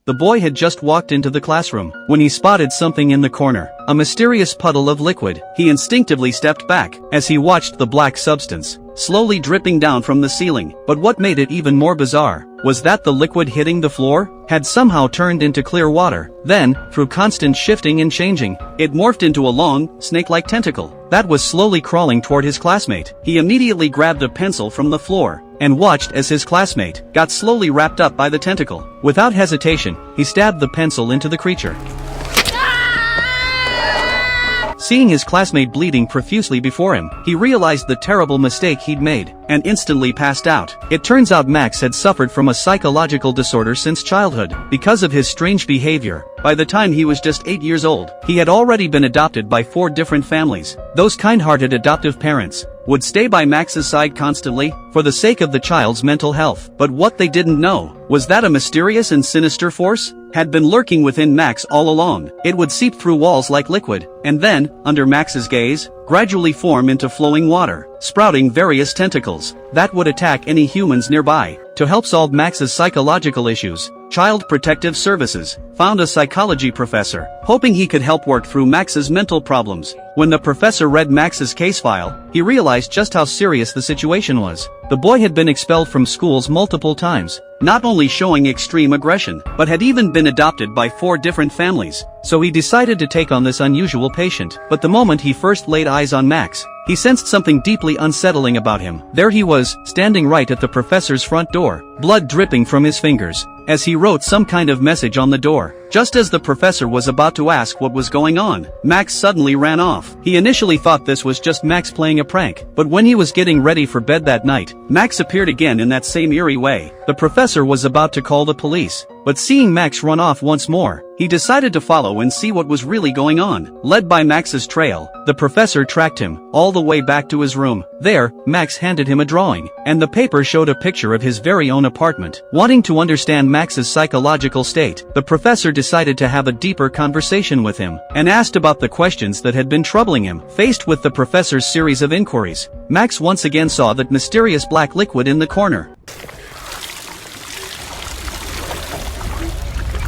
the boy had just walked into the classroom when he spotted something in the corner, a mysterious puddle of liquid. He instinctively stepped back as he watched the black substance slowly dripping down from the ceiling. But what made it even more bizarre was that the liquid hitting the floor had somehow turned into clear water. Then, through constant shifting and changing, it morphed into a long, snake-like tentacle that was slowly crawling toward his classmate. He immediately grabbed a pencil from the floor and watched as his classmate got slowly wrapped up by the tentacle. Without hesitation, he stabbed the pencil into the creature. Seeing his classmate bleeding profusely before him, he realized the terrible mistake he'd made, and instantly passed out. It turns out Max had suffered from a psychological disorder since childhood. Because of his strange behavior, by the time he was just 8 years old, he had already been adopted by 4 different families. Those kind-hearted adoptive parents would stay by Max's side constantly, for the sake of the child's mental health. But what they didn't know was that a mysterious and sinister force had been lurking within Max all along. It would seep through walls like liquid, and then, under Max's gaze, gradually form into flowing water, sprouting various tentacles that would attack any humans nearby. To help solve Max's psychological issues, Child Protective Services found a psychology professor, hoping he could help work through Max's mental problems. When the professor read Max's case file, he realized just how serious the situation was. The boy had been expelled from schools multiple times, not only showing extreme aggression, but had even been adopted by 4 different families. So he decided to take on this unusual patient. But the moment he first laid eyes on Max, he sensed something deeply unsettling about him. There he was, standing right at the professor's front door, blood dripping from his fingers, as he wrote some kind of message on the door. Just as the professor was about to ask what was going on, Max suddenly ran off. He initially thought this was just Max playing a prank, but when he was getting ready for bed that night, Max appeared again in that same eerie way. The professor was about to call the police, but seeing Max run off once more, he decided to follow and see what was really going on. Led by Max's trail, the professor tracked him all the way back to his room. There, Max handed him a drawing, and the paper showed a picture of his very own apartment. Wanting to understand Max's psychological state, the professor decided to have a deeper conversation with him, and asked about the questions that had been troubling him. Faced with the professor's series of inquiries, Max once again saw that mysterious black liquid in the corner.